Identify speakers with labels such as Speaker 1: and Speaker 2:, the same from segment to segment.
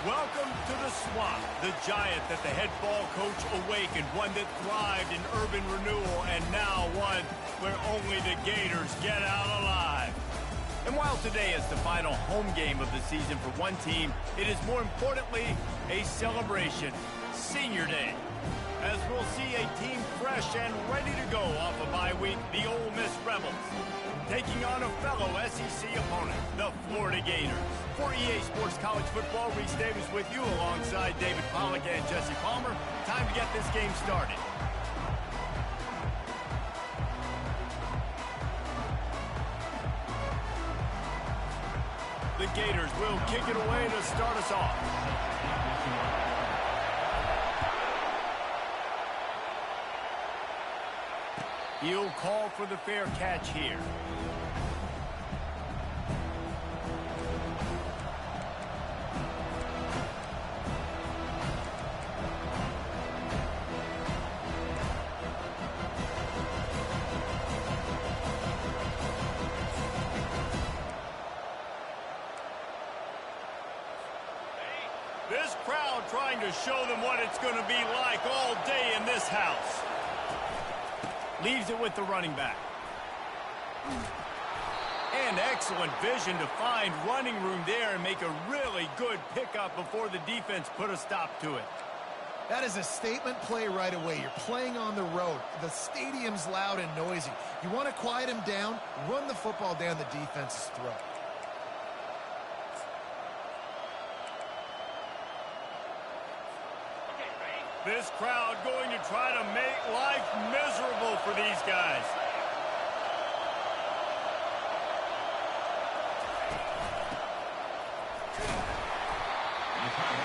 Speaker 1: Welcome to the Swamp, the giant that the head ball coach awakened, one that thrived in urban renewal, and now one where only the Gators get out alive. And while today is the final home game of the season for one team, it is more importantly a celebration, Senior Day. As we'll see a team fresh and ready to go off a bye week, the Ole Miss Rebels, taking on a fellow SEC opponent, the Florida Gators. For EA Sports College Football, Reese Davis with you alongside David Pollack and Jesse Palmer. Time to get this game started. The Gators will kick it away to start us off. He'll call for the fair catch here. This crowd trying to show them what it's going to be like all day in this house. Leaves it with the running back. And excellent vision to find running room there and make a really good pickup before the defense put a stop to it.
Speaker 2: That is a statement play right away. You're playing on the road. The stadium's loud and noisy. You want to quiet him down, run the football down the defense's throat.
Speaker 1: This crowd going to try to make life miserable for these guys.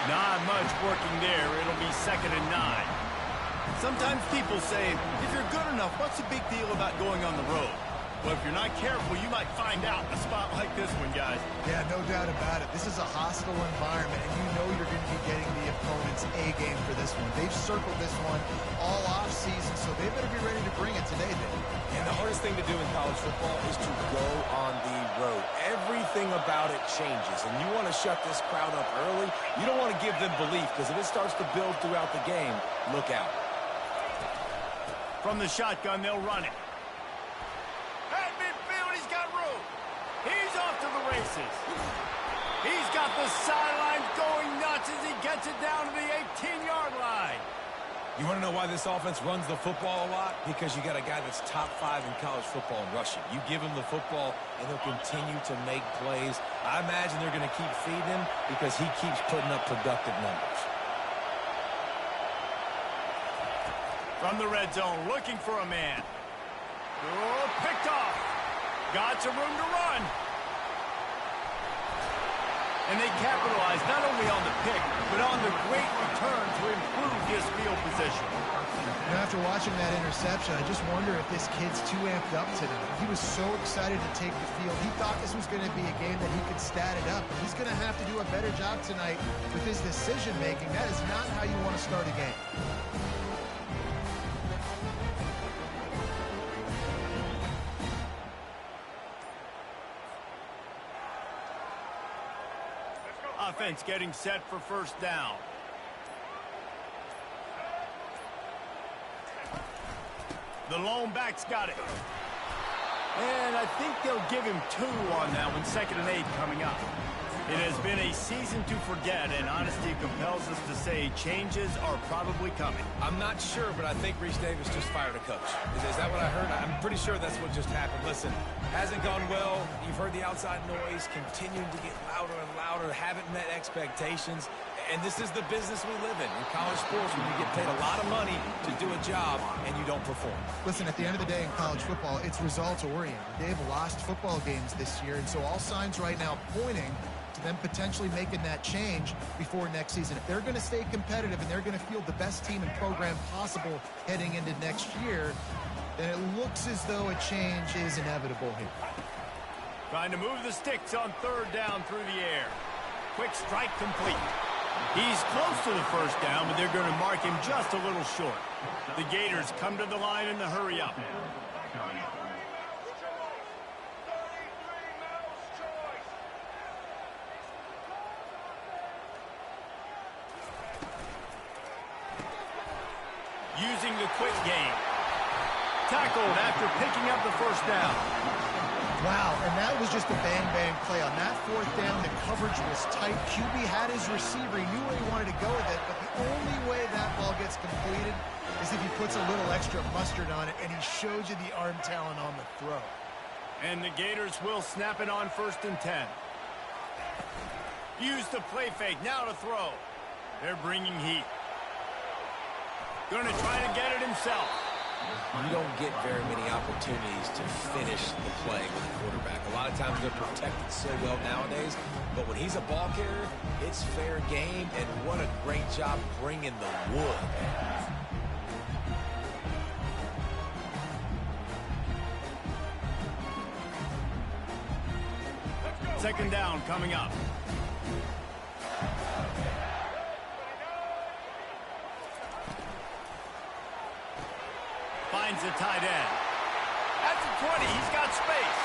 Speaker 1: Not much working there. It'll be 2nd and 9. Sometimes people say, if you're good enough, what's the big deal about going on the road? Well, if you're not careful, you might find out a spot like this one, guys.
Speaker 2: Yeah, no doubt about it. This is a hostile environment, and you know you're going to be getting the opponent's A game for this one. They've circled this one all off-season, so they better be ready to bring it today, Dave.
Speaker 3: And the hardest thing to do in college football is to go on the road. Everything about it changes, and you want to shut this crowd up early. You don't want to give them belief, because if it starts to build throughout the game, look out.
Speaker 1: From the shotgun, they'll run it. At midfield, he's got room. He's off to the races. He's got the sidelines going nuts as he gets it down to the 18-yard line.
Speaker 3: You want to know why this offense runs the football a lot? Because you got a guy that's top 5 in college football in rushing. You give him the football, and he'll continue to make plays. I imagine they're going to keep feeding him because he keeps putting up productive numbers.
Speaker 1: From the red zone, looking for a man. Oh, picked off. Got some room to run. And they capitalize not only on the pick, but on the great return to improve his field position.
Speaker 2: You know, after watching that interception, I just wonder if this kid's too amped up tonight. He was so excited to take the field. He thought this was going to be a game that he could stat it up. He's going to have to do a better job tonight with his decision-making. That is not how you want to start a game.
Speaker 1: Offense getting set for first down. The lone back's got it. And I think they'll give him 2 on that one. 2nd and 8 coming up. It has been a season to forget, and honesty compels us to say changes are probably coming.
Speaker 3: I'm not sure, but I think Reese Davis just fired a coach. Is that what I heard? I'm pretty sure that's what just happened. Listen, hasn't gone well. You've heard the outside noise, continuing to get louder and louder, haven't met expectations. And this is the business we live in college sports, when you get paid a lot of money to do a job and you don't perform.
Speaker 2: Listen, at the end of the day in college football, it's results-oriented. They've lost football games this year, and so all signs right now pointing to them potentially making that change before next season. If they're going to stay competitive and they're going to field the best team and program possible heading into next year, then it looks as though a change is inevitable here.
Speaker 1: Trying to move the sticks on 3rd down through the air. Quick strike complete. He's close to the first down, but they're going to mark him just a little short. The Gators come to the line in the hurry-up. using the quick game. Tackled after picking up the first down.
Speaker 2: Wow, and that was just a bang-bang play. On that fourth down, the coverage was tight. QB had his receiver. He knew where he wanted to go with it, but the only way that ball gets completed is if he puts a little extra mustard on it, and he showed you the arm talent on the throw.
Speaker 1: And the Gators will snap it on 1st and 10. Use the play fake, now to throw. They're bringing heat. Going to try to get it himself.
Speaker 3: You don't get very many opportunities to finish the play with a quarterback. A lot of times they're protected so well nowadays, but when he's a ball carrier, it's fair game, and what a great job bringing the wood.
Speaker 1: 2nd down coming up. Finds the tight end. At the 20, he's got space.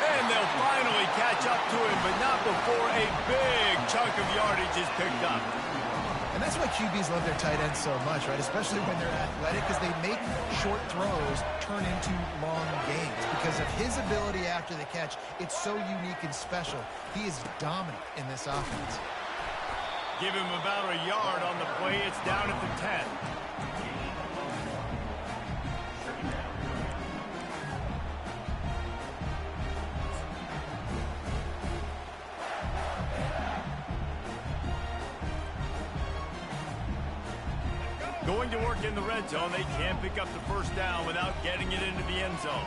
Speaker 1: And they'll finally catch up to him, but not before a big chunk of yardage is picked up.
Speaker 2: And that's why QBs love their tight ends so much, right? Especially when they're athletic, because they make short throws turn into long gains. Because of his ability after the catch, it's so unique and special. He is dominant in this offense.
Speaker 1: Give him about a yard on the play. It's down at the 10. Going to work in the red zone. They can't pick up the first down without getting it into the end zone.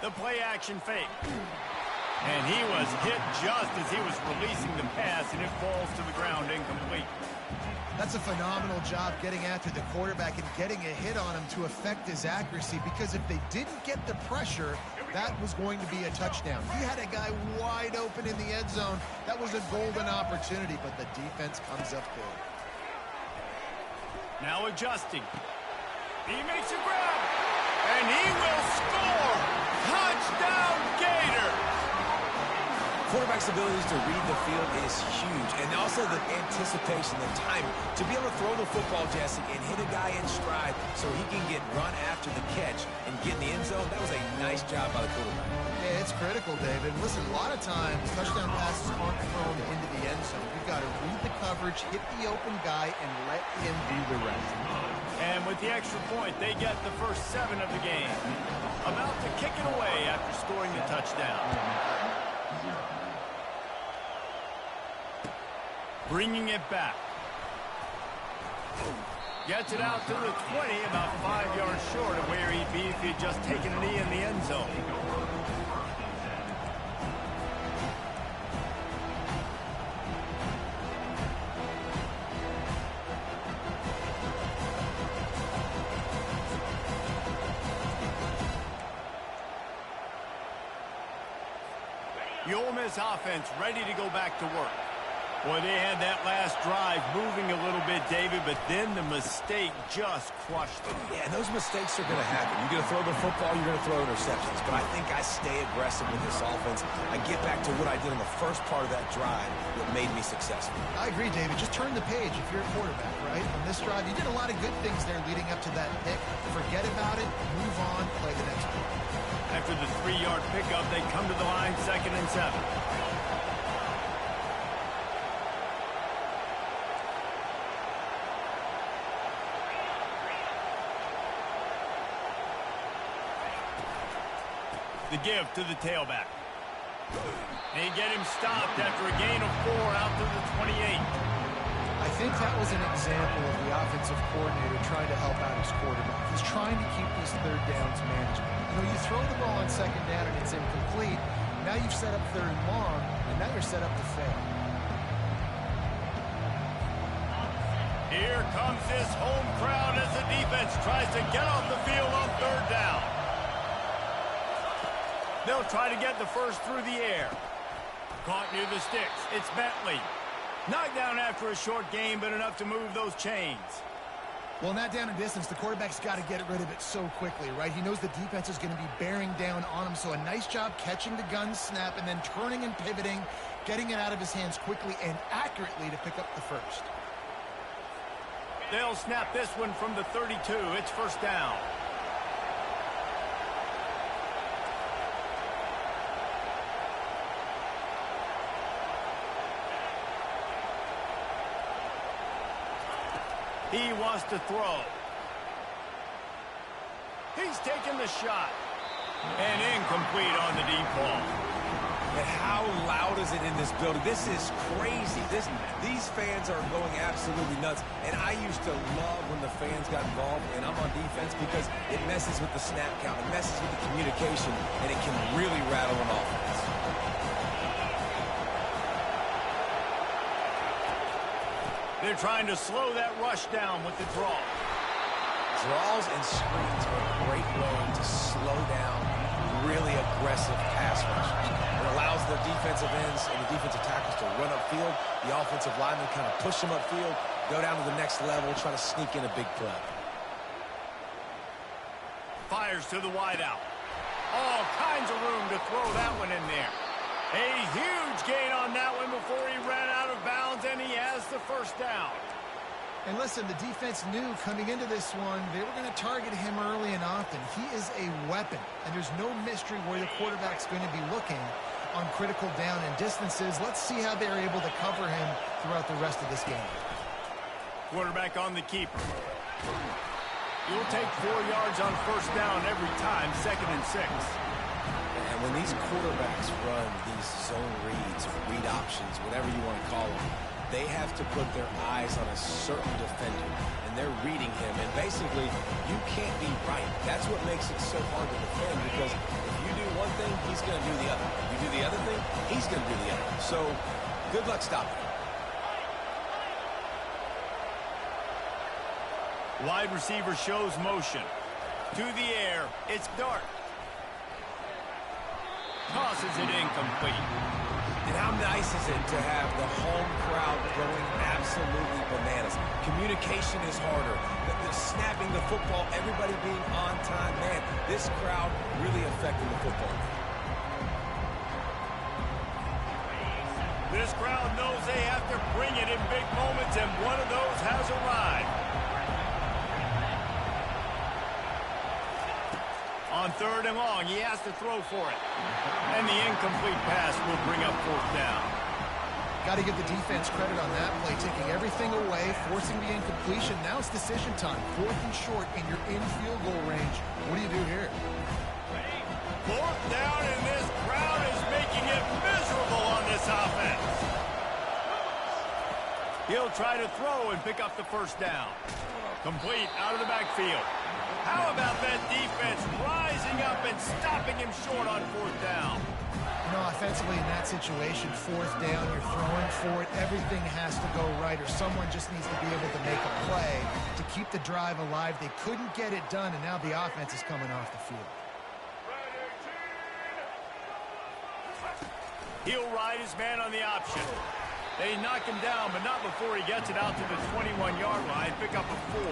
Speaker 1: The play action fake. And he was hit just as he was releasing the pass, and it falls to the ground incomplete.
Speaker 2: That's a phenomenal job getting after the quarterback and getting a hit on him to affect his accuracy, because if they didn't get the pressure, that was going to be a touchdown. He had a guy wide open in the end zone. That was a golden opportunity, but the defense comes up big.
Speaker 1: Now adjusting. He makes a grab. And he will score. Touchdown Gators.
Speaker 3: Quarterback's abilities to read the field is huge. And also the anticipation, the timing. To be able to throw the football, Jesse, and hit a guy in stride so he can get run after the catch and get in the end zone, that was a nice job by the quarterback.
Speaker 2: Yeah, it's critical, David. Listen, a lot of times touchdown passes aren't thrown into the end zone. You've got to read the coverage, hit the open guy, and let him do the rest.
Speaker 1: And with the extra point, they get the first 7 of the game. About to kick it away after scoring the touchdown. Bringing it back. Gets it out to the 20, about 5 yards short of where he'd be if he'd just taken a knee in the end zone. The Ole Miss offense ready to go back to work. Boy, they had that last drive moving a little bit, David, but then the mistake just crushed them.
Speaker 3: Yeah, and those mistakes are going to happen. You're going to throw the football, you're going to throw interceptions. But I think I stay aggressive with this offense. I get back to what I did in the first part of that drive that made me successful.
Speaker 2: I agree, David. Just turn the page if you're a quarterback, right? On this drive, you did a lot of good things there leading up to that pick. Forget about it, move on, play the next play.
Speaker 1: After the 3-yard pickup, they come to the line, 2nd and 7. The give to the tailback. They get him stopped after a gain of 4 out to the 28.
Speaker 2: I think that was an example of the offensive coordinator trying to help out his quarterback. He's trying to keep these 3rd downs manageable. You know, you throw the ball on 2nd down and it's incomplete. Now you've set up 3rd and long, and now you're set up to fail.
Speaker 1: Here comes this home crowd as the defense tries to get off the field on 3rd down. They'll try to get the first through the air. Caught near the sticks. It's Bentley. Knocked down after a short game, but enough to move those chains.
Speaker 2: Well, in that down and distance, the quarterback's got to get rid of it so quickly, right? He knows the defense is going to be bearing down on him, so a nice job catching the gun snap and then turning and pivoting, getting it out of his hands quickly and accurately to pick up the first.
Speaker 1: They'll snap this one from the 32. It's first down. He wants to throw. He's taking the shot. And incomplete on the deep ball.
Speaker 3: And how loud is it in this building? This is crazy. These fans are going absolutely nuts. And I used to love when the fans got involved, and I'm on defense, because it messes with the snap count. It messes with the communication, and it can really rattle an offense.
Speaker 1: They're trying to slow that rush down with the draw.
Speaker 3: Draws and screens are a great way to slow down really aggressive pass rushers. It allows the defensive ends and the defensive tackles to run upfield. The offensive linemen kind of push them upfield, go down to the next level, try to sneak in a big play.
Speaker 1: Fires to the wideout. All kinds of room to throw that one in there. A huge gain on that one before he ran out of bounds, and he has the first down.
Speaker 2: And listen, the defense knew coming into this one, they were going to target him early and often. He is a weapon, and there's no mystery where the quarterback's going to be looking on critical down and distances. Let's see how they're able to cover him throughout the rest of this game.
Speaker 1: Quarterback on the keeper. He'll take 4 yards on first down every time, 2nd and 6.
Speaker 3: And when these quarterbacks run these zone reads, read options, whatever you want to call them, they have to put their eyes on a certain defender, and they're reading him. And basically, you can't be right. That's what makes it so hard to defend, because if you do one thing, he's going to do the other. If you do the other thing, he's going to do the other. So, good luck stopping him.
Speaker 1: Wide receiver shows motion. To the air, it's Dart. Tosses it incomplete.
Speaker 3: And how nice is it to have the home crowd going absolutely bananas? Communication is harder. The snapping the football, everybody being on time. Man, this crowd really affecting the football.
Speaker 1: This crowd knows they have to bring it in big moments, and one of those has arrived. On 3rd and long, he has to throw for it. And the incomplete pass will bring up 4th down.
Speaker 2: Got to give the defense credit on that play, taking everything away, forcing the incompletion. Now it's decision time. 4th and short, and you're in field goal range. What do you do here?
Speaker 1: 4th down, and this crowd is making it miserable on this offense. He'll try to throw and pick up the first down. Complete out of the backfield. How about that defense rising up and stopping him short on 4th down?
Speaker 2: You know, offensively in that situation, 4th down, you're throwing for it. Everything has to go right, or someone just needs to be able to make a play to keep the drive alive. They couldn't get it done, and now the offense is coming off the field.
Speaker 1: He'll ride his man on the option. They knock him down, but not before he gets it out to the 21-yard line. Pick up a 4.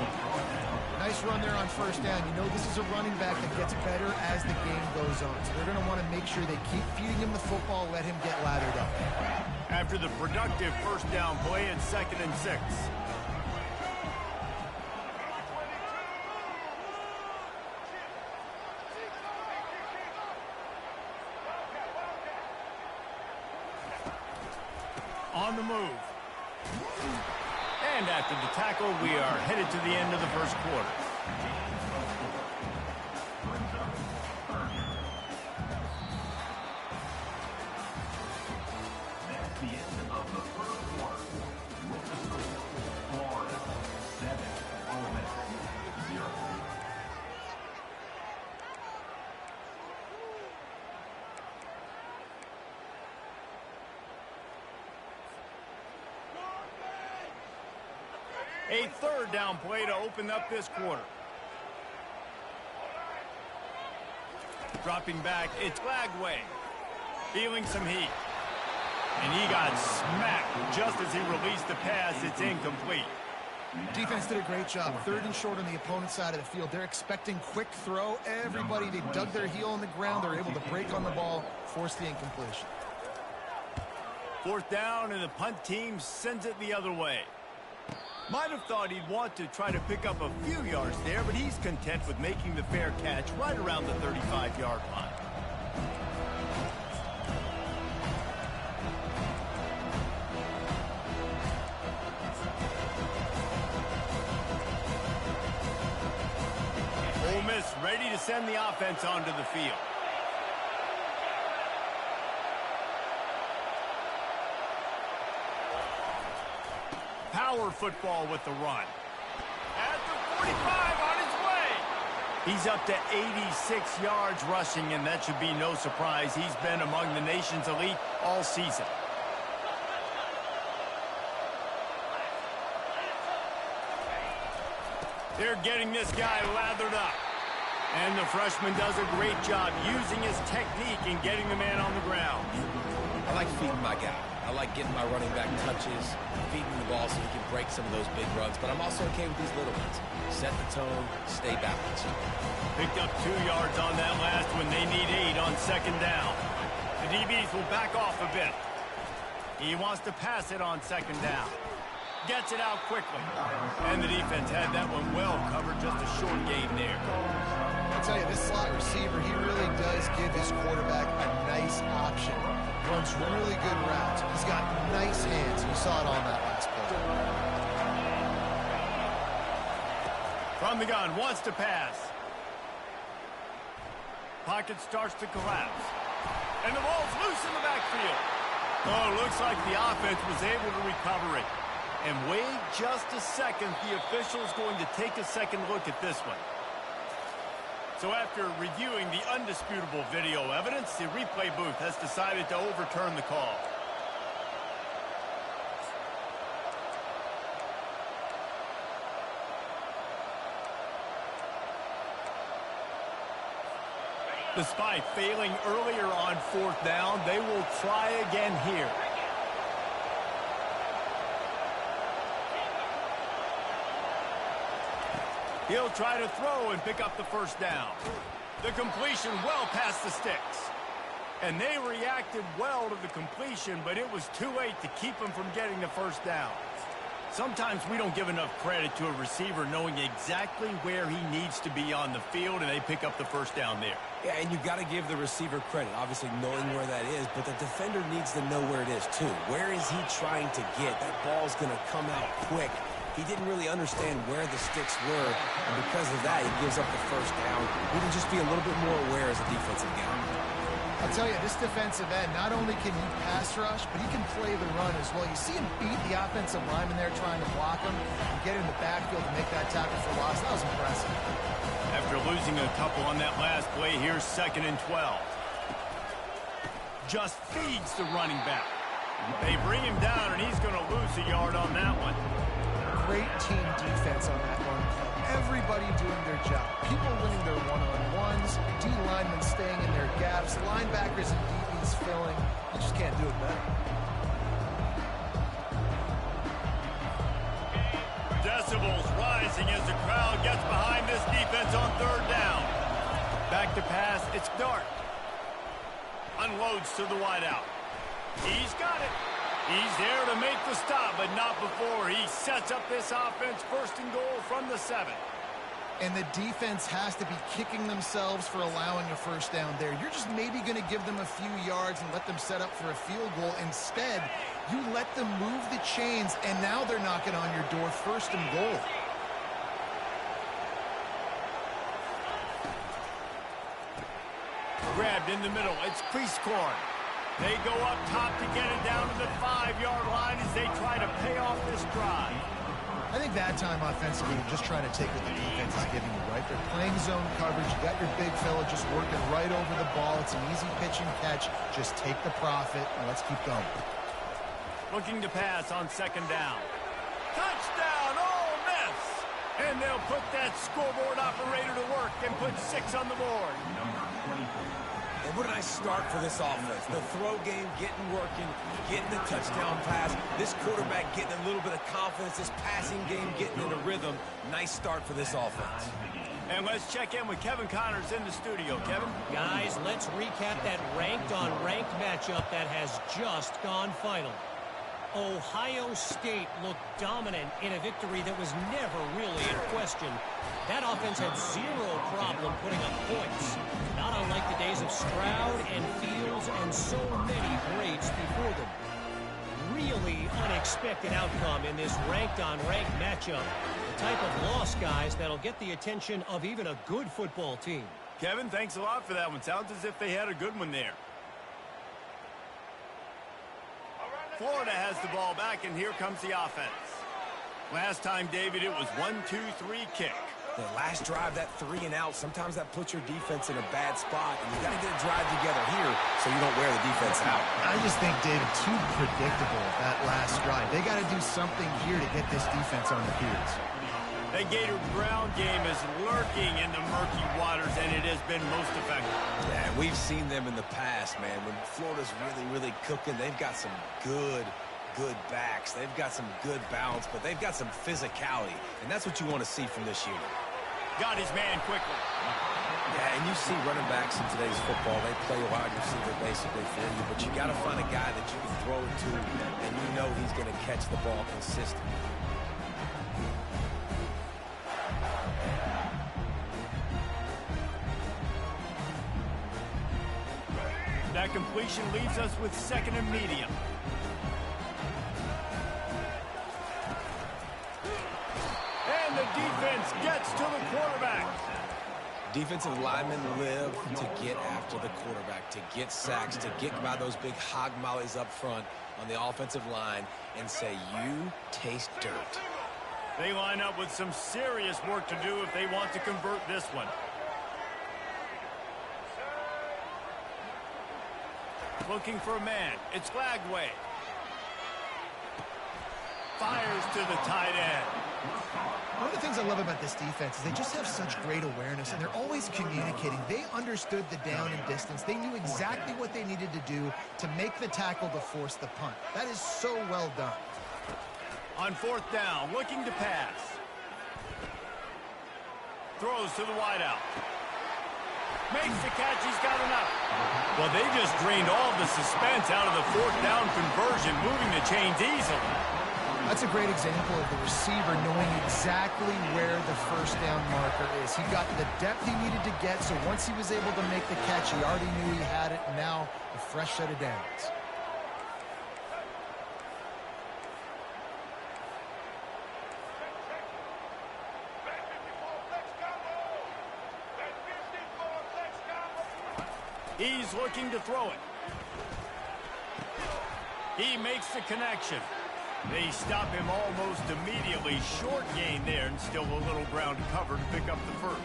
Speaker 2: Nice run there on first down. You know this is a running back that gets better as the game goes on. So they're going to want to make sure they keep feeding him the football, let him get lathered up.
Speaker 1: After the productive first down play, it's 2nd and 6. On the move. And after the tackle, we are headed to the end of the first quarter.
Speaker 4: That's the end of the first quarter. Florida 7, Ole Miss 0.
Speaker 1: A 3rd down play to open up this quarter. Dropping back, it's Lagway. Feeling some heat. And he got smacked just as he released the pass. It's incomplete.
Speaker 2: Defense did a great job. 3rd and short on the opponent's side of the field. They're expecting quick throw. Everybody, they dug their heel on the ground. They're able to break on the ball, force the incompletion.
Speaker 1: 4th down, and the punt team sends it the other way. Might have thought he'd want to try to pick up a few yards there, but he's content with making the fair catch right around the 35-yard line. Ole Miss ready to send the offense onto the field. Power football with the run. At the 45 on his way. He's up to 86 yards rushing, and that should be no surprise. He's been among the nation's elite all season. They're getting this guy lathered up. And the freshman does a great job using his technique and getting the man on the ground.
Speaker 3: I like feeding my guy. I like getting my running back touches, feeding the ball so he can break some of those big runs, but I'm also okay with these little ones. Set the tone, stay balanced.
Speaker 1: Picked up 2 yards on that last one. They need 8 on second down. The DBs will back off a bit. He wants to pass it on second down. Gets it out quickly. And the defense had that one well covered, just a short gain there.
Speaker 2: I'll tell you, this slot receiver, he really does give his quarterback a nice option. Runs really good routes. He's got nice hands. You saw it on that last play.
Speaker 1: From the gun, wants to pass. Pocket starts to collapse. And the ball's loose in the backfield. Oh, looks like the offense was able to recover it. And wait just a second, the official's going to take a second look at this one. So after reviewing the undisputable video evidence, the replay booth has decided to overturn the call. Despite failing earlier on fourth down, they will try again here. He'll try to throw and pick up the first down. The completion well past the sticks. And they reacted well to the completion, but it was too late to keep him from getting the first down. Sometimes we don't give enough credit to a receiver knowing exactly where he needs to be on the field, and they pick up the first down there.
Speaker 3: Yeah, and you've got to give the receiver credit, obviously knowing where that is, but the defender needs to know where it is too. Where is he trying to get? That ball's going to come out quick. He didn't really understand where the sticks were, and because of that, he gives up the first down. He can just be a little bit more aware as a defensive guy.
Speaker 2: I'll tell you, this defensive end, not only can he pass rush, but he can play the run as well. You see him beat the offensive lineman there trying to block him and get in the backfield to make that tackle for loss. That was impressive.
Speaker 1: After losing a couple on that last play, here's 2nd and 12. Just feeds the running back. They bring him down, and he's going to lose a yard on that one.
Speaker 2: Great team defense on that one. Everybody doing their job. People winning their one-on-ones, D-linemen staying in their gaps, linebackers and DBs filling. You just can't do it better.
Speaker 1: Decibels rising as the crowd gets behind this defense on third down. Back to pass, it's Dart. Unloads to the wideout. He's got it. He's there to make the stop, but not before he sets up this offense 1st and goal from the 7.
Speaker 2: And the defense has to be kicking themselves for allowing a first down there. You're just maybe going to give them a few yards and let them set up for a field goal. Instead, you let them move the chains, and now they're knocking on your door 1st and goal.
Speaker 1: Grabbed in the middle. It's Priestcorn. They go up top to get it down to the 5-yard line as they try to pay off this drive.
Speaker 2: I think that time offensively, you're just trying to take what the defense is giving you, right? They're playing zone coverage. You got your big fella just working right over the ball. It's an easy pitch and catch. Just take the profit, and let's keep going.
Speaker 1: Looking to pass on 2nd down. Touchdown, Ole Miss! And they'll put that scoreboard operator to work and put 6 on the board.
Speaker 3: And what a nice start for this offense. The throw game getting working, getting the touchdown pass. This quarterback getting a little bit of confidence. This passing game getting in a rhythm. Nice start for this offense.
Speaker 1: And let's check in with Kevin Connors in the studio. Kevin?
Speaker 5: Guys, let's recap that ranked-on-ranked matchup that has just gone final. Ohio State looked dominant in a victory that was never really in question. That offense had zero problem putting up points, not unlike the days of Stroud and Fields and so many greats before them. Really unexpected outcome in this ranked-on-ranked matchup. The type of loss, guys, that'll get the attention of even a good football team.
Speaker 1: Kevin, thanks a lot for that one. Sounds as if they had a good one there. Florida has the ball back, and here comes the offense. Last time, David, it was 1-2-3 kick.
Speaker 3: The last drive, that 3 and out, sometimes that puts your defense in a bad spot, and you got to get a drive together here so you don't wear the defense out.
Speaker 2: I just think, David, too predictable, that last drive. They got to do something here to get this defense on their heels.
Speaker 1: The Gator ground game is lurking in the murky waters, and it has been most effective.
Speaker 3: Yeah, we've seen them in the past, man. When Florida's really cooking, they've got some good backs. They've got some good balance, but they've got some physicality, and that's what you want to see from this unit.
Speaker 1: Got his man quickly.
Speaker 3: Yeah, and you see running backs in today's football, they play wide receiver basically for you, but you got to find a guy that you can throw it to, and you know he's going to catch the ball consistently.
Speaker 1: That completion leaves us with 2nd and medium. And the defense gets to the quarterback.
Speaker 3: Defensive linemen live to get after the quarterback, to get sacks, to get by those big hog mollies up front on the offensive line and say, you taste dirt.
Speaker 1: They line up with some serious work to do if they want to convert this one. Looking for a man. It's Flagway. Fires to the tight end.
Speaker 2: One of the things I love about this defense is they just have such great awareness, and they're always communicating. They understood the down and distance. They knew exactly what they needed to do to make the tackle to force the punt. That is so well done.
Speaker 1: On 4th down, looking to pass. Throws to the wideout. Makes the catch. He's got enough. Well, they just drained all the suspense out of the 4th down conversion, moving the chains easily.
Speaker 2: That's a great example of the receiver knowing exactly where the 1st down marker is. He got the depth he needed to get, so once he was able to make the catch, he already knew he had it, and now a fresh set of downs.
Speaker 1: He's looking to throw it. He makes the connection. They stop him almost immediately. Short gain there, and still a little ground to cover to pick up the 1st.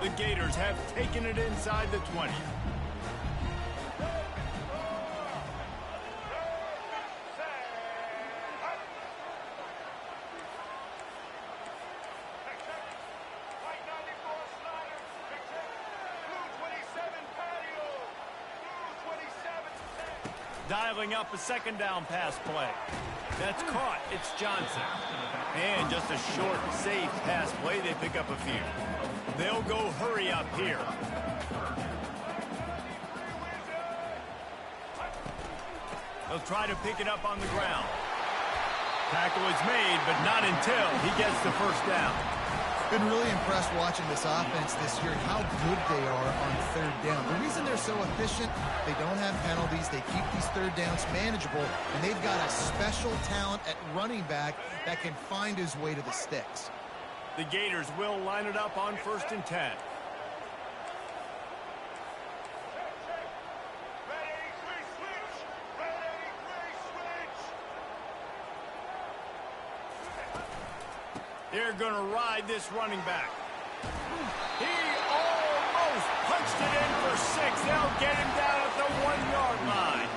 Speaker 1: The Gators have taken it inside the 20. Dialing up a 2nd down pass play. That's caught. It's Johnson. And just a short, safe pass play. They pick up a few. They'll go hurry up here. They'll try to pick it up on the ground. Tackle is made, but not until he gets the 1st down.
Speaker 2: Been really impressed watching this offense this year, how good they are on 3rd down. The reason they're so efficient, they don't have penalties, they keep these 3rd downs manageable, and they've got a special talent at running back that can find his way to the sticks.
Speaker 1: The Gators will line it up on 1st and 10. They're going to ride this running back. He almost punched it in for 6. They'll get him down at the 1-yard line.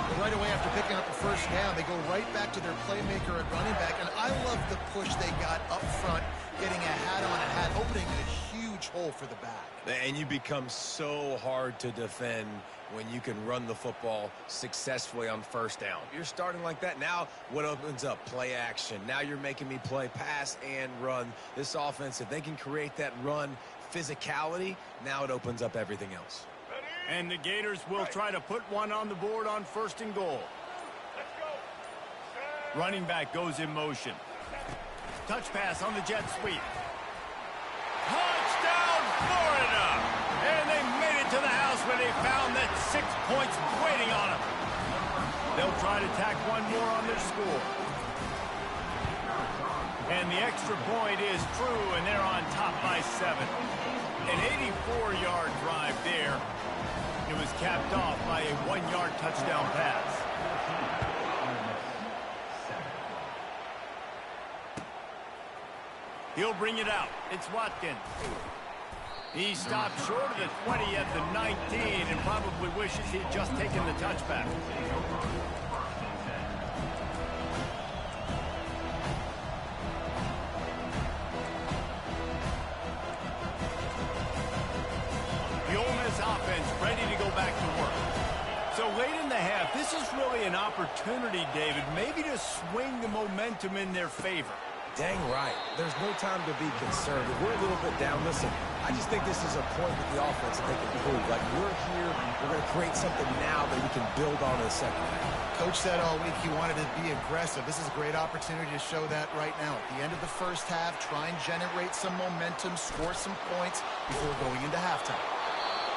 Speaker 2: But right away after picking up the 1st down, they go right back to their playmaker at running back. And I love the push they got up front, getting a hat on a hat, opening a huge hole for the back.
Speaker 3: And you become so hard to defend when you can run the football successfully on 1st down. You're starting like that. Now what opens up? Play action. Now you're making me play pass and run. This offense, if they can create that run physicality, now it opens up everything else.
Speaker 1: And the Gators will try to put one on the board on 1st and goal. Running back goes in motion. Touch pass on the jet sweep. Touchdown, Florida! And they made it to the house when they found that 6 points waiting on them. They'll try to tack one more on their score. And the extra point is true, and they're on top by 7. An 84-yard drive there. It was capped off by a 1-yard touchdown pass. He'll bring it out. It's Watkins. He stopped short of the 20 at the 19 and probably wishes he'd just taken the touchback. The Ole Miss offense ready to go back to work. So late in the half, this is really an opportunity, David, maybe to swing the momentum in their favor.
Speaker 3: Dang right. There's no time to be concerned. If we're a little bit down, listen, I just think this is a point with the offense that they can prove. Like, we're here, we're going to create something now that we can build on in the second half.
Speaker 2: Coach said all week he wanted to be aggressive. This is a great opportunity to show that right now. At the end of the first half, try and generate some momentum, score some points before going into halftime.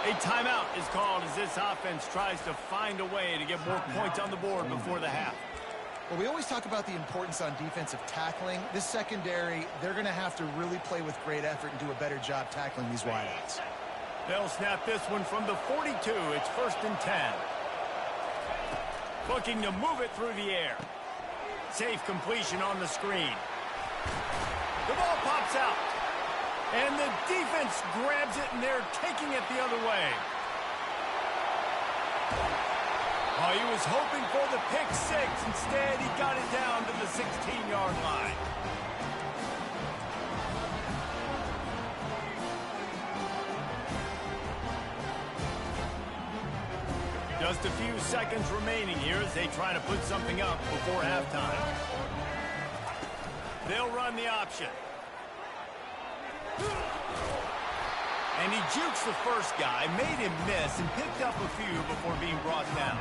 Speaker 1: A timeout is called as this offense tries to find a way to get more points on the board before the half.
Speaker 2: Well, we always talk about the importance on defensive tackling. This secondary, they're going to have to really play with great effort and do a better job tackling these wideouts.
Speaker 1: They'll snap this one from the 42. It's 1st and 10. Looking to move it through the air. Safe completion on the screen. The ball pops out. And the defense grabs it, and they're taking it the other way. Oh, he was hoping for the pick 6. Instead, he got it down to the 16-yard line. Just a few seconds remaining here as they try to put something up before halftime. They'll run the option. And he jukes the first guy, made him miss, and picked up a few before being brought down.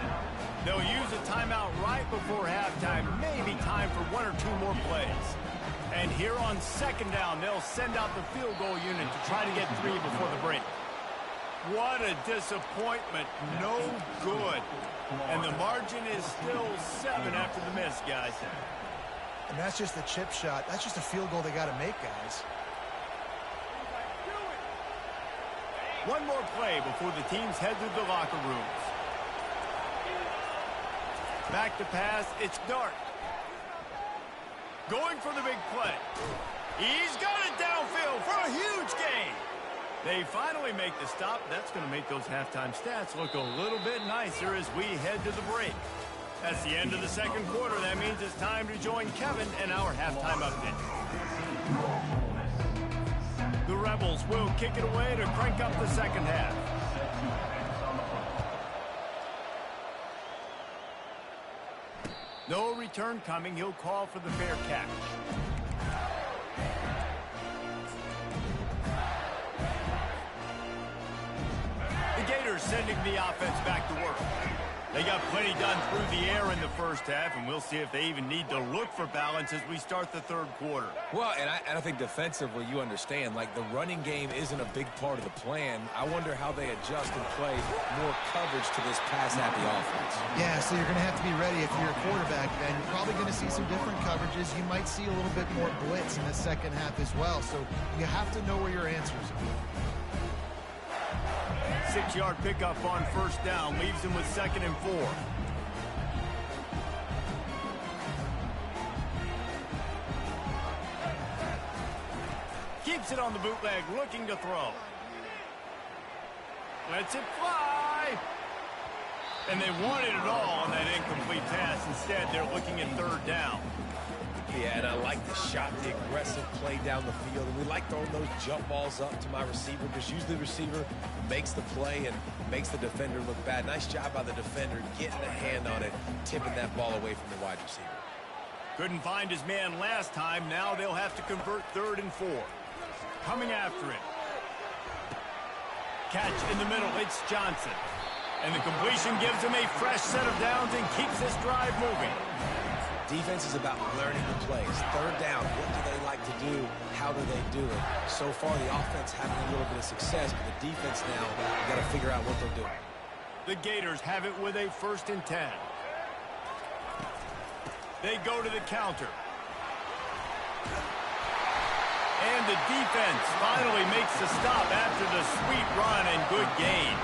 Speaker 1: They'll use a timeout right before halftime, maybe time for 1 or 2 more plays. And here on 2nd down, they'll send out the field goal unit to try to get 3 before the break. What a disappointment. No good. And the margin is still 7 after the miss, guys.
Speaker 2: And that's just a chip shot. That's just a field goal they got to make, guys.
Speaker 1: One more play before the teams head to the locker rooms. Back to pass, it's Dart. Going for the big play. He's got it downfield for a huge gain. They finally make the stop. That's going to make those halftime stats look a little bit nicer as we head to the break. That's the end of the 2nd quarter. That means it's time to join Kevin and our halftime update. The Rebels will kick it away to crank up the 2nd half. No return coming. He'll call for the fair catch. The Gators sending the offense back to work. They got plenty done through the air in the first half, and we'll see if they even need to look for balance as we start the 3rd quarter.
Speaker 3: Well, and I think defensively, you understand, like, the running game isn't a big part of the plan. I wonder how they adjust and play more coverage to this pass-happy offense.
Speaker 2: Yeah, so you're going to have to be ready if you're a quarterback, Ben. You're probably going to see some different coverages. You might see a little bit more blitz in the 2nd half as well, so you have to know where your answers are.
Speaker 1: 6-yard pickup on 1st down leaves him with 2nd and 4. Keeps it on the bootleg, looking to throw. Lets it fly. And they wanted it all on that incomplete pass. Instead, they're looking at 3rd down.
Speaker 3: Yeah, and I like the shot, the aggressive play down the field. And we like throwing those jump balls up to my receiver because usually the receiver makes the play and makes the defender look bad. Nice job by the defender getting a hand on it, tipping that ball away from the wide receiver.
Speaker 1: Couldn't find his man last time. Now they'll have to convert 3rd and 4. Coming after it. catch in the middle. It's Johnson. And the completion gives him a fresh set of downs and keeps this drive moving.
Speaker 3: Defense is about learning the plays. Third down, what do they like to do? How do they do it? So far, the offense having a little bit of success, but the defense now got to figure out what they're doing.
Speaker 1: The Gators have it with a 1st and 10. They go to the counter. And the defense finally makes the stop after the sweet run and good gain.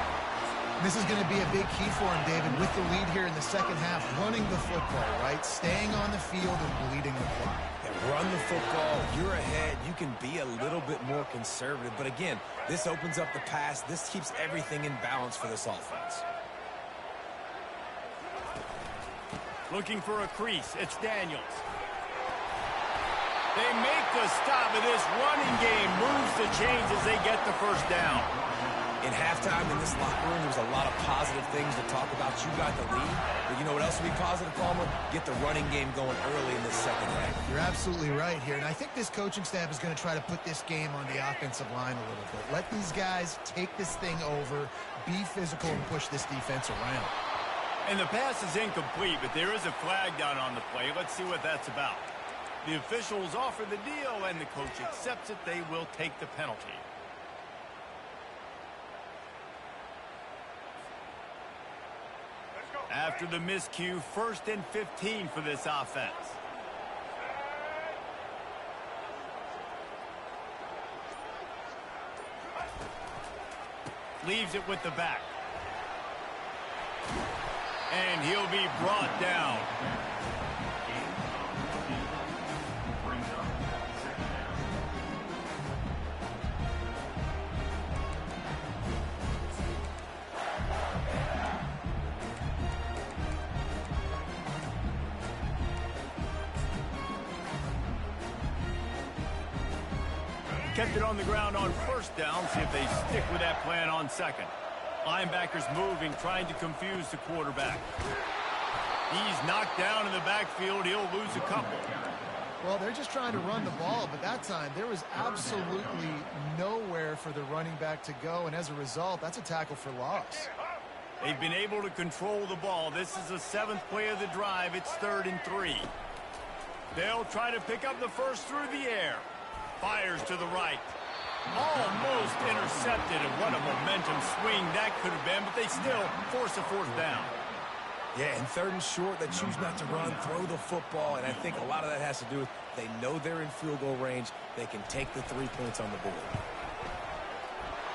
Speaker 2: This is going to be a big key for him, David, with the lead here in the second half, running the football, right? Staying on the field and bleeding the clock.
Speaker 3: Yeah, run the football. You're ahead. You can be a little bit more conservative. But again, this opens up the pass. This keeps everything in balance for this offense.
Speaker 1: Looking for a crease. It's Daniels. They make the stop, and this running game moves the chains as they get the first down.
Speaker 3: In halftime in this locker room, there was a lot of positive things to talk about. You got the lead. But you know what else would be positive, Palmer? Get the running game going early in this second half.
Speaker 2: You're absolutely right here. And I think this coaching staff is going to try to put this game on the offensive line a little bit. Let these guys take this thing over, be physical, and push this defense around.
Speaker 1: And the pass is incomplete, but there is a flag down on the play. Let's see what that's about. The officials offer the deal, and the coach accepts it. They will take the penalty. After the miscue, 1st and 15 for this offense. Leaves it with the back. And he'll be brought down. Kept it on the ground on 1st down. See if they stick with that plan on 2nd. Linebackers moving, trying to confuse the quarterback. He's knocked down in the backfield. He'll lose a couple.
Speaker 2: Well, they're just trying to run the ball, but that time there was absolutely nowhere for the running back to go, and as a result, that's a tackle for loss.
Speaker 1: They've been able to control the ball. This is the 7th play of the drive. It's 3rd and 3. They'll try to pick up the first through the air. Fires to the right. Almost intercepted, and what a momentum swing that could have been, but they still force a 4th down.
Speaker 3: Yeah, and 3rd and short, they choose not to run, throw the football, and I think a lot of that has to do with they know they're in field goal range. They can take the 3 points on the board.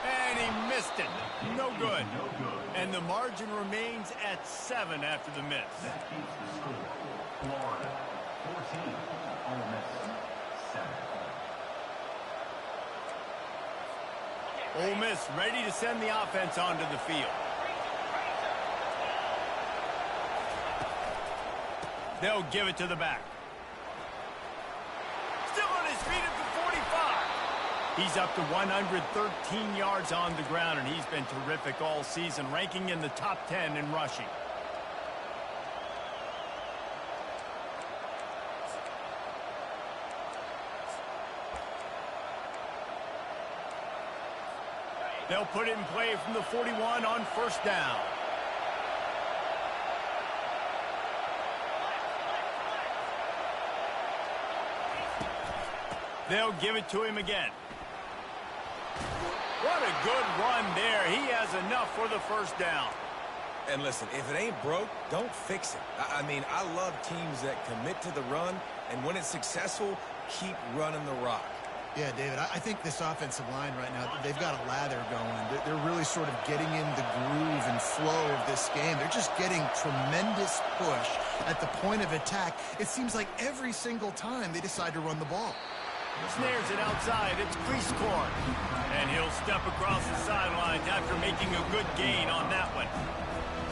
Speaker 1: And he missed it. No good. And the margin remains at 7 after the miss.
Speaker 4: That keeps the score. Florida, 14. Ole Miss, 7.
Speaker 1: Ole Miss ready to send the offense onto the field. They'll give it to the back. Still on his feet at the 45. He's up to 113 yards on the ground, and he's been terrific all season, ranking in the top 10 in rushing. They'll put it in play from the 41 on 1st down. They'll give it to him again. What a good run there. He has enough for the 1st down.
Speaker 3: And listen, if it ain't broke, don't fix it. I mean, I love teams that commit to the run, and when it's successful, keep running the rock.
Speaker 2: Yeah, David, I think this offensive line right now, they've got a lather going. They're really sort of getting in the groove and flow of this game. They're just getting tremendous push at the point of attack. It seems like every single time they decide to run the ball.
Speaker 1: Snares it outside. It's Priestcorn. And he'll step across the sidelines after making a good gain on that one.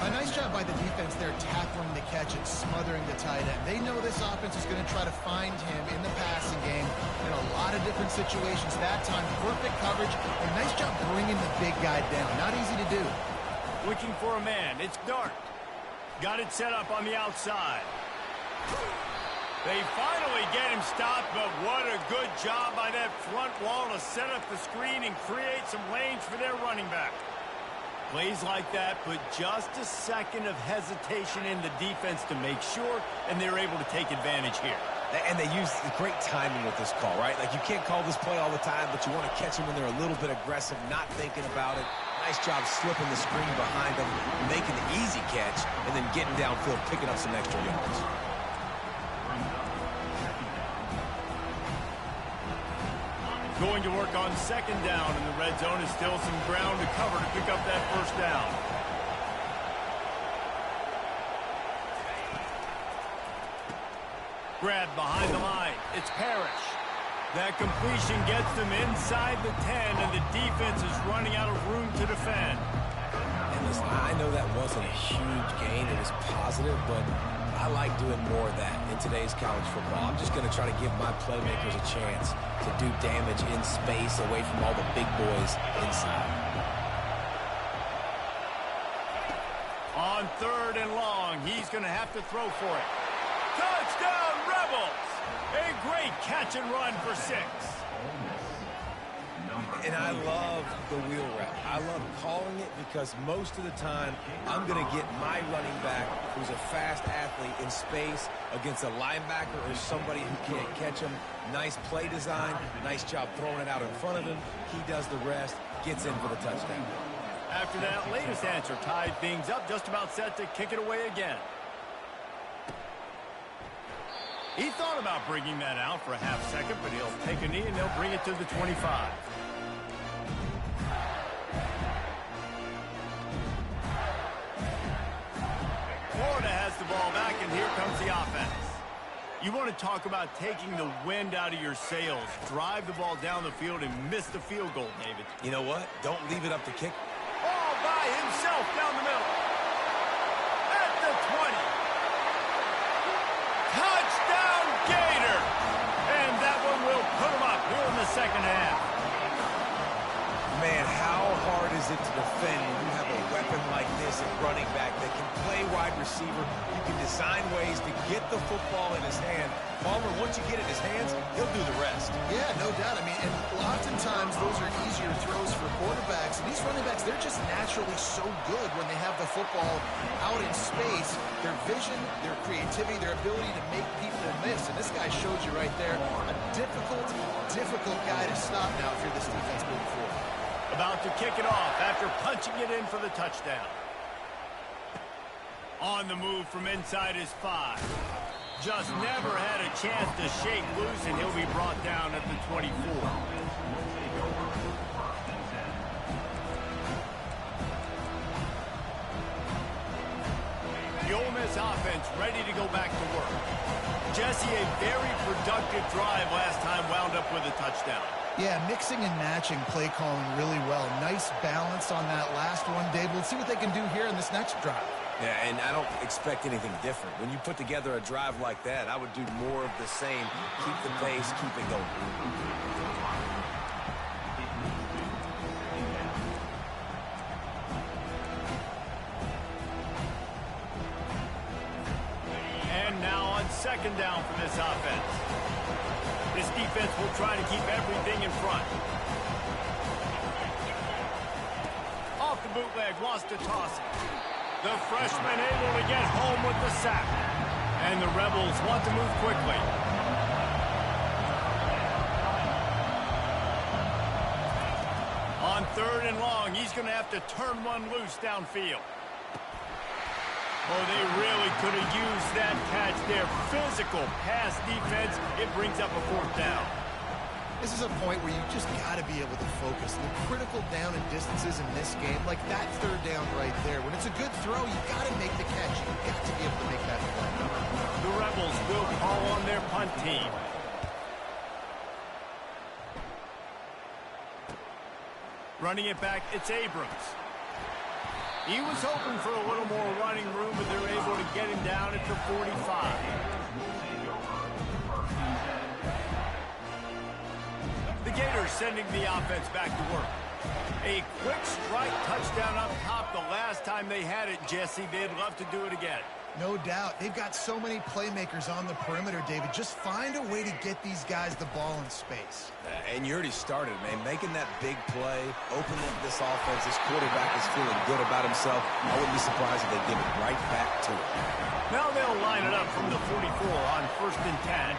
Speaker 2: A nice job by the defense there, tackling the catch and smothering the tight end. They know this offense is going to try to find him in the passing game in a lot of different situations. That time, perfect coverage, and nice job bringing the big guy down. Not easy to do.
Speaker 1: Looking for a man. It's Dart. Got it set up on the outside. They finally get him stopped, but what a good job by that front wall to set up the screen and create some lanes for their running back. Plays like that put just a second of hesitation in the defense to make sure, and they're able to take advantage here.
Speaker 3: And they use great timing with this call, right? Like, you can't call this play all the time, but you want to catch them when they're a little bit aggressive, not thinking about it. Nice job slipping the screen behind them, making the easy catch, and then getting downfield, picking up some extra yards.
Speaker 1: Going to work on second down in the red zone is still some ground to cover to pick up that first down. Grabbed behind the line. It's Parrish. That completion gets them inside the 10, and the defense is running out of room to defend.
Speaker 3: And listen, I know that wasn't a huge gain. It was positive, but I like doing more of that in today's college football. I'm just going to try to give my playmakers a chance to do damage in space away from all the big boys inside.
Speaker 1: On third and long, he's going to have to throw for it. Touchdown, Rebels! A great catch and run for 6.
Speaker 3: And I love the wheel route. I love calling it because most of the time I'm going to get my running back, who's a fast athlete, in space against a linebacker or somebody who can't catch him. Nice play design. Nice job throwing it out in front of him. He does the rest, gets in for the touchdown.
Speaker 1: After that latest answer tied things up, just about set to kick it away again. He thought about bringing that out for a half second, but he'll take a knee and they'll bring it to the 25. Florida has the ball back, and here comes the offense. You want to talk about taking the wind out of your sails. Drive the ball down the field and miss the field goal, David.
Speaker 3: You know what? Don't leave it up to kick.
Speaker 1: All by himself down the middle. At the 20. Touchdown, Gator! And that one will put him up here in the second half.
Speaker 3: Man, how hard is it to defend when you have a weapon like this at running back that can play wide receiver? You can design ways to get the football in his hand. Palmer, once you get it in his hands, he'll do the rest.
Speaker 2: Yeah, no doubt. I mean, and oftentimes those are easier throws for quarterbacks. And these running backs, they're just naturally so good when they have the football out in space. Their vision, their creativity, their ability to make people miss. And this guy shows you right there, a difficult guy to stop now if you're this defense moving forward.
Speaker 1: About to kick it off after punching it in for the touchdown. On the move from inside his 5. Just never had a chance to shake loose, and he'll be brought down at the 24. The Ole Miss offense ready to go back to work. Jesse, a very productive drive last time, wound up with a touchdown.
Speaker 2: Yeah, mixing and matching play calling really well. Nice balance on that last one, Dave. Let's see what they can do here in this next drive.
Speaker 3: Yeah, and I don't expect anything different. When you put together a drive like that, I would do more of the same. Keep the pace, keep it going.
Speaker 1: And now on second down for this offense. This defense will try to keep everything in front. Off the bootleg, lost to toss it. The freshman able to get home with the sack. And the Rebels want to move quickly. On third and long, he's going to have to turn one loose downfield. Oh, they really could have used that catch there. Physical pass defense. It brings up a fourth down.
Speaker 2: This is a point where you just got to be able to focus. The critical down and distances in this game, like that third down right there. When it's a good throw, you got to make the catch. You got to be able to make that play.
Speaker 1: The Rebels will call on their punt team. Running it back, it's Abrams. He was hoping for a little more running room, but they're able to get him down at the 45. The Gators sending the offense back to work. A quick strike touchdown up top the last time they had it, Jesse. They'd love to do it again.
Speaker 2: No doubt. They've got so many playmakers on the perimeter, David. Just find a way to get these guys the ball in space.
Speaker 3: And you already started, man. Making that big play, opening up this offense. This quarterback is feeling good about himself. I wouldn't be surprised if they give it right back to him.
Speaker 1: Now they'll line it up from the 44 on 1st and 10.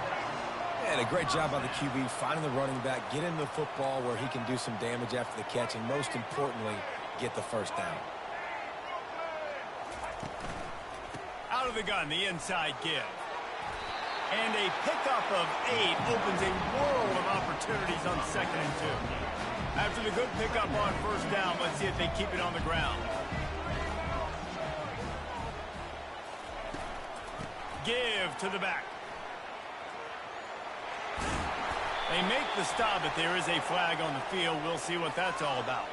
Speaker 3: And a great job by the QB, finding the running back, getting the football where he can do some damage after the catch, and most importantly, get the first down.
Speaker 1: Out of the gun, the inside give. And a pickup of 8 opens a world of opportunities on 2nd and 2. After the good pickup on 1st down, let's see if they keep it on the ground. Give to the back. They make the stop, but there is a flag on the field. We'll see what that's all about.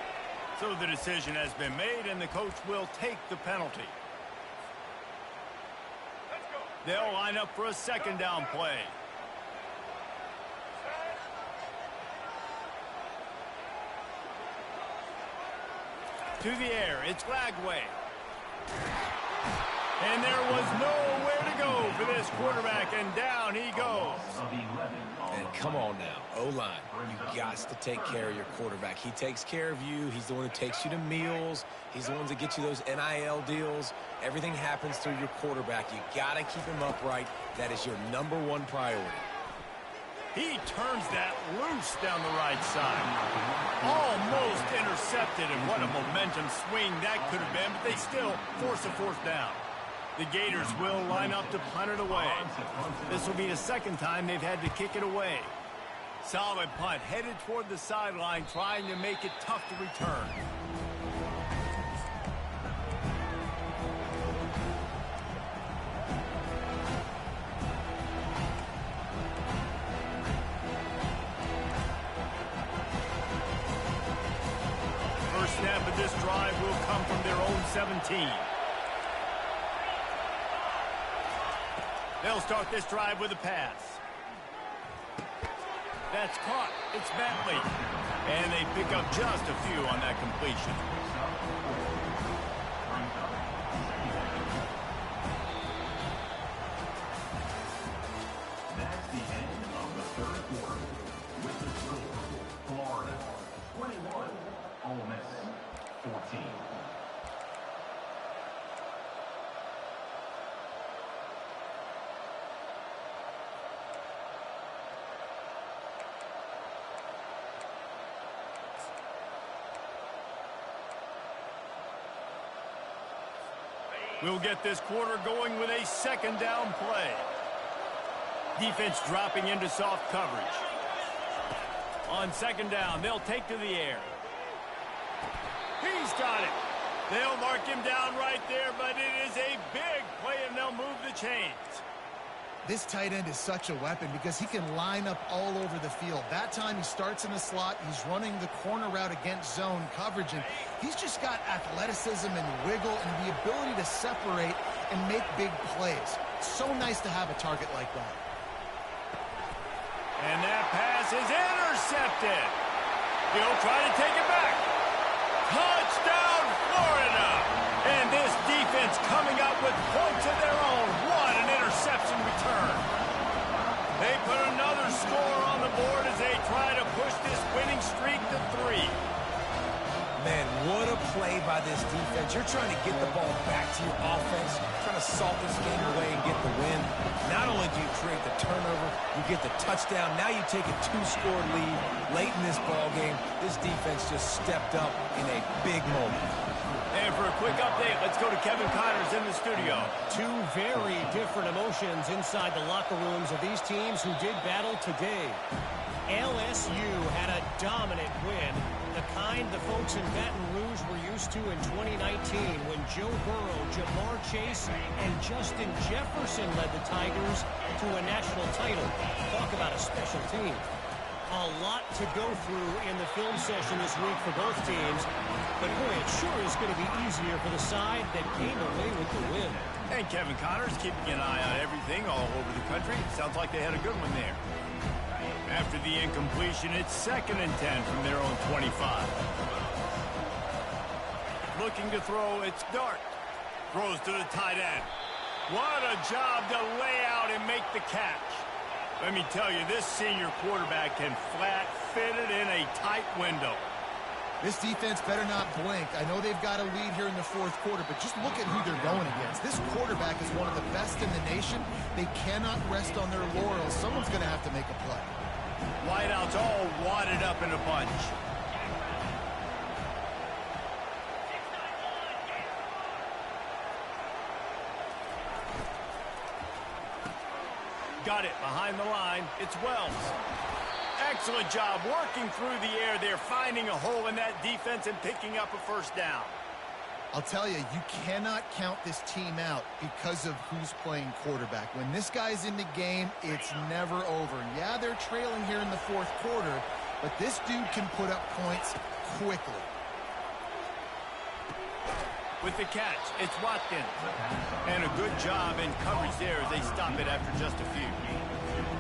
Speaker 1: So the decision has been made, and the coach will take the penalty. They'll line up for a 2nd down play. To the air, it's Lagway. And there was nowhere to go for this quarterback, and down he goes.
Speaker 3: And come on now, O-line, you got to take care of your quarterback. He takes care of you. He's the one who takes you to meals. He's the one that gets you those NIL deals. Everything happens through your quarterback. You got to keep him upright. That is your #1 priority.
Speaker 1: He turns that loose down the right side. Almost intercepted, and what a momentum swing that could have been, but they still force a 4th down. The Gators will line up to punt it away. This will be the 2nd time they've had to kick it away. Solid punt, headed toward the sideline, trying to make it tough to return. First snap of this drive will come from their own 17. They'll start this drive with a pass. That's caught. It's Bentley. And they pick up just a few on that completion.
Speaker 4: That's the end of the 3rd quarter. With the score, Florida 21, Ole Miss 14.
Speaker 1: We'll get this quarter going with a 2nd down play. Defense dropping into soft coverage. On 2nd down, they'll take to the air. He's got it. They'll mark him down right there, but it is a big play, and they'll move the chains.
Speaker 2: This tight end is such a weapon because he can line up all over the field. That time he starts in the slot. He's running the corner route against zone coverage, and he's just got athleticism and wiggle and the ability to separate and make big plays. So nice to have a target like that.
Speaker 1: And that pass is intercepted. He'll try to take it back. Touchdown, Florida! And this defense coming up with points of their own. What an interception return. They put another score on the board as they try to push this winning streak to 3.
Speaker 3: Man, what a play by this defense. You're trying to get the ball back to your offense, trying to salt this game away and get the win. Not only do you create the turnover, you get the touchdown. Now you take a 2-score lead late in this ball game. This defense just stepped up in a big moment.
Speaker 1: And for a quick update, let's go to Kevin Connors in the studio.
Speaker 5: Two very different emotions inside the locker rooms of these teams who did battle today. LSU had a dominant win, the kind the folks in Baton Rouge were used to in 2019 when Joe Burrow, Jamar Chase, and Justin Jefferson led the Tigers to a national title. Talk about a special team. A lot to go through in the film session this week for both teams. But boy, it sure is going to be easier for the side that came away with the win.
Speaker 1: And Kevin Connors keeping an eye on everything all over the country. Sounds like they had a good one there. After the incompletion, it's 2nd and 10 from their own 25. looking to throw. It's Dart. Throws to the tight end. What a job to lay out and make the catch. Let me tell you, this senior quarterback can flat fit it in a tight window.
Speaker 2: This defense better not blink. I know they've got a lead here in the fourth quarter, but just look at who they're going against. This quarterback is one of the best in the nation. They cannot rest on their laurels. Someone's going to have to make a play.
Speaker 1: Wideouts all wadded up in a bunch. Got it behind the line. It's Wells. Excellent job working through the air there, finding a hole in that defense and picking up a first down.
Speaker 2: I'll tell you, you cannot count this team out because of who's playing quarterback. When this guy's in the game, it's never over. Yeah, they're trailing here in the fourth quarter, but this dude can put up points quickly.
Speaker 1: With the catch, it's Watkins. And a good job in coverage there as they stop it after just a few.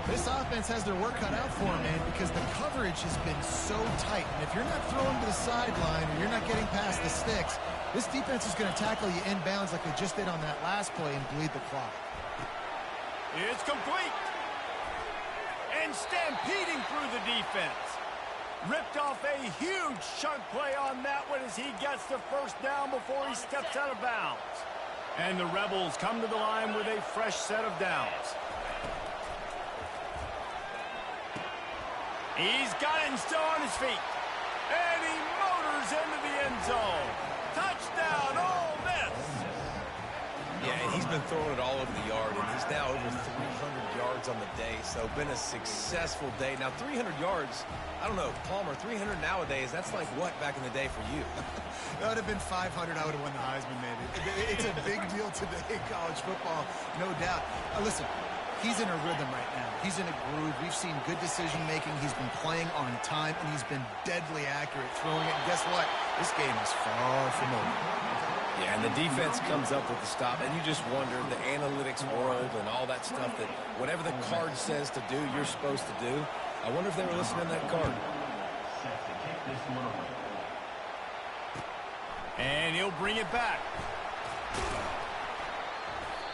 Speaker 2: This offense has their work cut out for them, man, because the coverage has been so tight. And if you're not throwing to the sideline or you're not getting past the sticks, this defense is going to tackle you inbounds like they just did on that last play and bleed the clock.
Speaker 1: It's complete. And stampeding through the defense. Ripped off a huge chunk play on that one as he gets the first down before he steps out of bounds. And the Rebels come to the line with a fresh set of downs. He's got it and still on his feet. And he motors into the end zone. Touchdown, Ole Miss.
Speaker 3: Yeah, and he's been throwing it all over the yard, and he's now over 300 yards on the day, so been a successful day. Now, 300 yards, I don't know, Palmer, 300 nowadays, that's like what back in the day for you?
Speaker 2: That would have been 500. I would have won the Heisman, maybe. It's a big deal today in college football, no doubt. Listen, he's in a rhythm right now. He's in a groove. We've seen good decision-making. He's been playing on time, and he's been deadly accurate throwing it. And guess what? This game is far from over.
Speaker 3: Yeah, and the defense comes up with the stop, and you just wonder, the analytics world and all that stuff, that whatever the card says to do, you're supposed to do. I wonder if they were listening to that card.
Speaker 1: And he'll bring it back.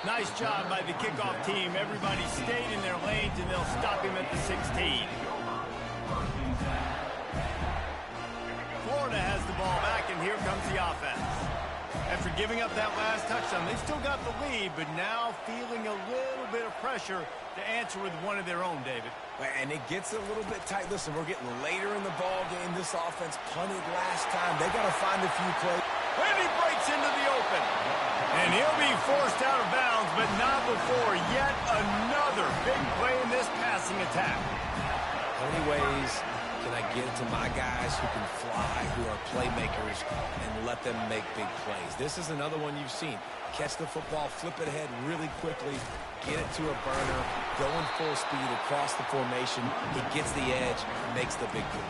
Speaker 1: Nice job by the kickoff team. Everybody stayed in their lanes, and they'll stop him at the 16. Florida has the ball back, and here comes the offense. After giving up that last touchdown, they've still got the lead, but now feeling a little bit of pressure to answer with one of their own, David.
Speaker 3: And it gets a little bit tight. Listen, we're getting later in the ball game. This offense punted last time. They got to find a few plays.
Speaker 1: And he breaks into the open. And he'll be forced out of bounds, but not before yet another big play in this passing attack.
Speaker 3: How many ways can I get to my guys who can fly, who are playmakers, and let them make big plays? This is another one you've seen. Catch the football, flip it ahead really quickly, get it to a burner, going full speed across the formation. He gets the edge, makes the big play.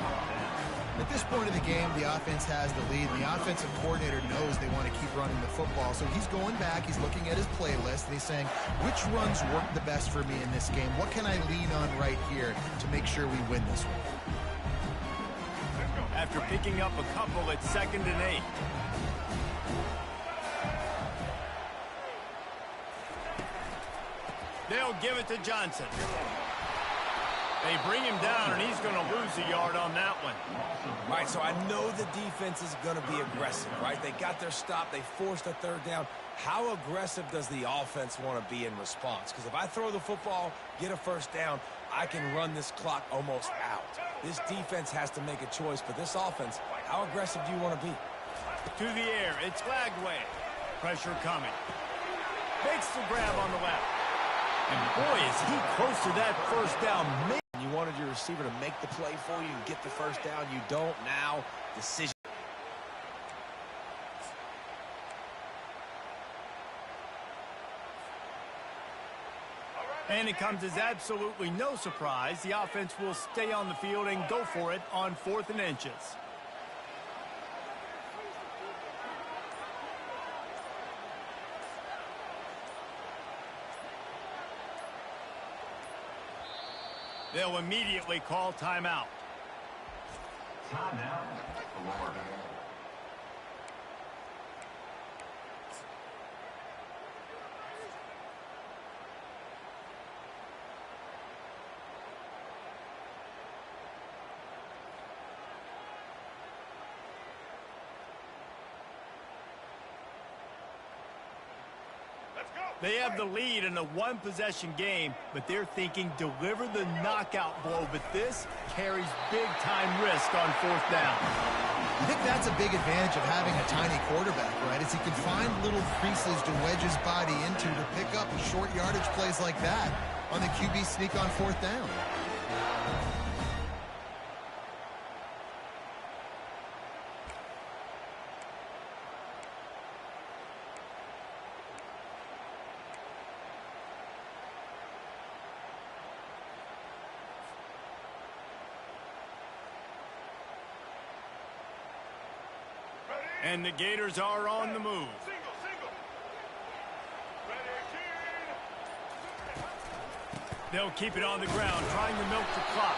Speaker 2: At this point of the game, the offense has the lead, and the offensive coordinator knows they want to keep running the football. So he's going back, he's looking at his playlist, and he's saying, which runs work the best for me in this game? What can I lean on right here to make sure we win this one?
Speaker 1: After picking up a couple at 2nd and 8. They'll give it to Johnson. They bring him down, and he's going to lose a yard on that one.
Speaker 3: Right, so I know the defense is going to be aggressive, right? They got their stop. They forced a third down. How aggressive does the offense want to be in response? Because if I throw the football, get a first down, I can run this clock almost out. This defense has to make a choice, but this offense, how aggressive do you want to be?
Speaker 1: To the air, it's Lagway. Pressure coming. Makes the grab on the left. And boy, is he close to that first down.
Speaker 3: You wanted your receiver to make the play for you and get the first down. You don't now. Decision.
Speaker 1: And it comes as absolutely no surprise. The offense will stay on the field and go for it on 4th and inches. They'll immediately call timeout.
Speaker 4: Timeout, Florida.
Speaker 1: They have the lead in a one-possession game, but they're thinking deliver the knockout blow. But this carries big-time risk on fourth down.
Speaker 2: I think that's a big advantage of having a tiny quarterback, right? Is he can find little creases to wedge his body into to pick up short yardage plays like that on the QB sneak on fourth down.
Speaker 1: And the Gators are on the move. They'll keep it on the ground, trying to milk the clock.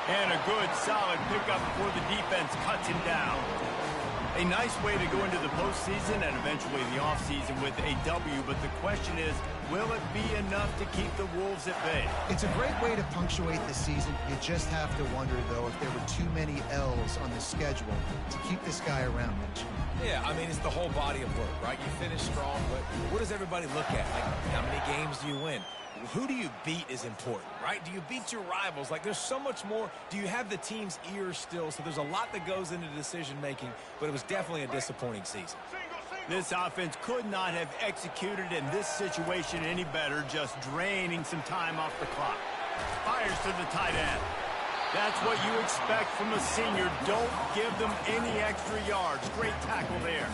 Speaker 1: And a good, solid pickup before the defense cuts him down. A nice way to go into the postseason and eventually the offseason with a W, but the question is, will it be enough to keep the Wolves at bay?
Speaker 2: It's a great way to punctuate the season. You just have to wonder, though, if there were too many L's on the schedule to keep this guy around, Mitch.
Speaker 3: Yeah, I mean, it's the whole body of work, right? You finish strong, but what does everybody look at? Like, how many games do you win? Who do you beat is important, right? Do you beat your rivals? Like, there's so much more. Do you have the team's ears still? So there's a lot that goes into decision-making, but it was definitely a disappointing season.
Speaker 1: This offense could not have executed in this situation any better, just draining some time off the clock. Fires to the tight end. That's what you expect from a senior. Don't give them any extra yards. Great tackle there.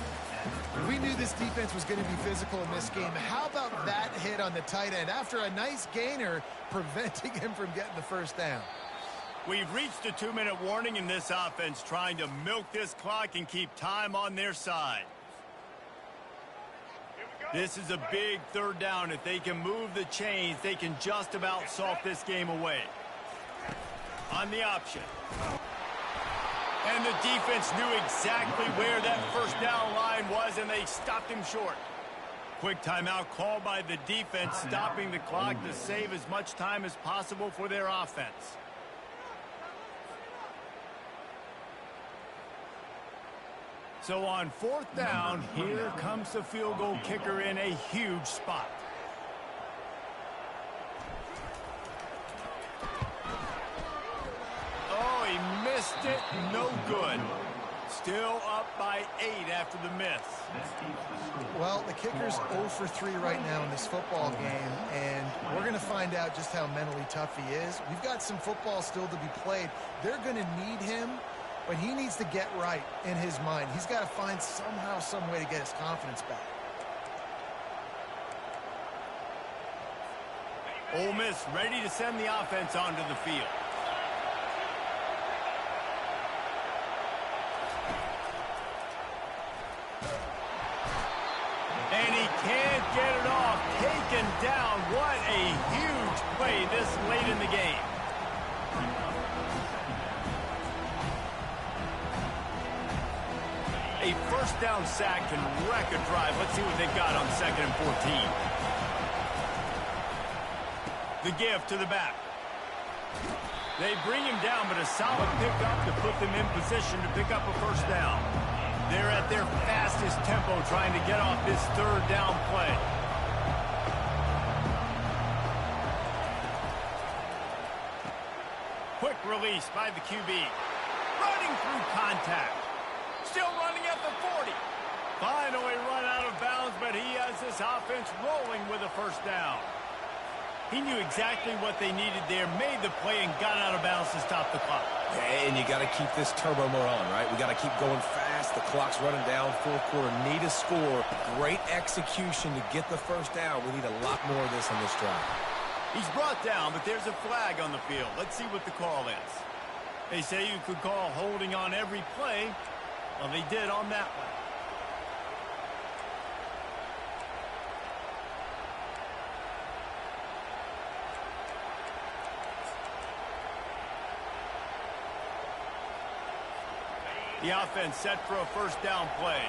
Speaker 2: We knew this defense was going to be physical in this game. How about that hit on the tight end after a nice gainer preventing him from getting the first down?
Speaker 1: We've reached a 2-minute warning in this offense, trying to milk this clock and keep time on their side. This is a big third down. If they can move the chains, they can just about solve this game away. On the option. And the defense knew exactly where that first down line was, and they stopped him short. Quick timeout called by the defense, stopping the clock to save as much time as possible for their offense. So on fourth down, here comes the field goal kicker in a huge spot. Oh, he missed it. No good. Still up by 8 after the miss.
Speaker 2: Well, the kicker's 0 for 3 right now in this football game, and we're going to find out just how mentally tough he is. We've got some football still to be played. They're going to need him, but he needs to get right in his mind. He's got to find somehow, some way to get his confidence back.
Speaker 1: Ole Miss ready to send the offense onto the field. And he can't get it off. Taken down. What a huge play this late in the game. A first down sack can wreck a drive. Let's see what they've got on 2nd and 14. The give to the back. They bring him down, but a solid pickup to put them in position to pick up a first down. They're at their fastest tempo trying to get off this third down play. Quick release by the QB. Running through contact. Still running at the 40. Finally run out of bounds, but he has this offense rolling with a first down. He knew exactly what they needed there, made the play, and got out of bounds to stop the clock.
Speaker 3: And you got to keep this turbo mode on, right? We got to keep going fast. The clock's running down. Fourth quarter, need a score. Great execution to get the first down. We need a lot more of this on this drive.
Speaker 1: He's brought down, but there's a flag on the field. Let's see what the call is. They say you could call holding on every play. Well, they did on that one. The offense set for a first down play.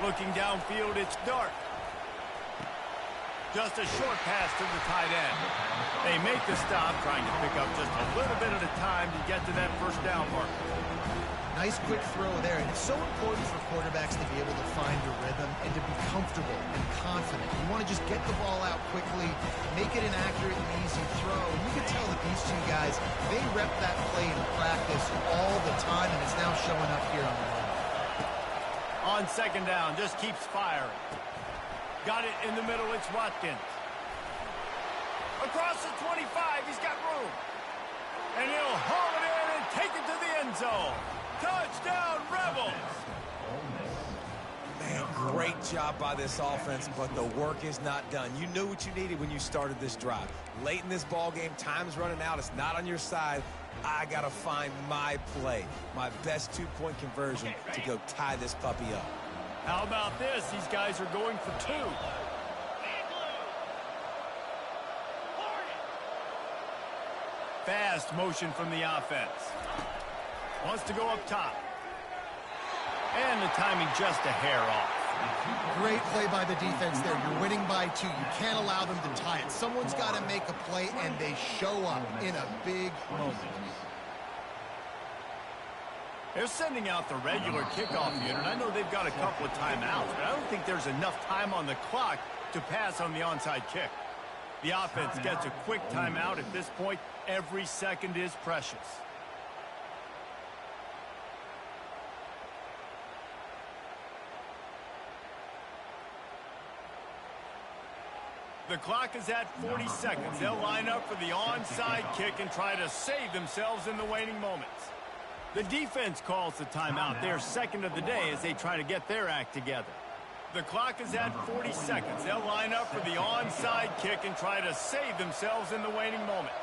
Speaker 1: Looking downfield, it's Dart. Just a short pass to the tight end. They make the stop, trying to pick up just a little bit at a time to get to that first down mark.
Speaker 2: Nice quick throw there, and it's so important for quarterbacks to be able to find a rhythm and to be comfortable and confident. You want to just get the ball out quickly, make it an accurate and easy throw. And you can tell that these two guys, they rep that play in practice all the time, and it's now showing up here on the run.
Speaker 1: On second down, just keeps firing. Got it in the middle, it's Watkins. Across the 25, he's got room. And he'll haul it in and take it to the end zone. Touchdown, Rebels!
Speaker 3: Man, great job by this offense, but the work is not done. You knew what you needed when you started this drive. Late in this ball game, time's running out. It's not on your side. I got to find my play, my best two-point conversion to go tie this puppy up.
Speaker 1: How about this? These guys are going for two. Fast motion from the offense. Wants to go up top. And the timing just a hair off.
Speaker 2: Great play by the defense there. You're winning by 2. You can't allow them to tie it. Someone's got to make a play, and they show up in a big moment.
Speaker 1: They're sending out the regular kickoff unit. I know they've got a couple of timeouts, but I don't think there's enough time on the clock to pass on the onside kick. The offense gets a quick timeout at this point. Every second is precious. The clock is at 40 seconds. They'll line up for the onside kick and try to save themselves in the waning moments. The defense calls the timeout, their second of the day, as they try to get their act together. The clock is at 40 seconds. They'll line up for the onside kick and try to save themselves in the waning moments.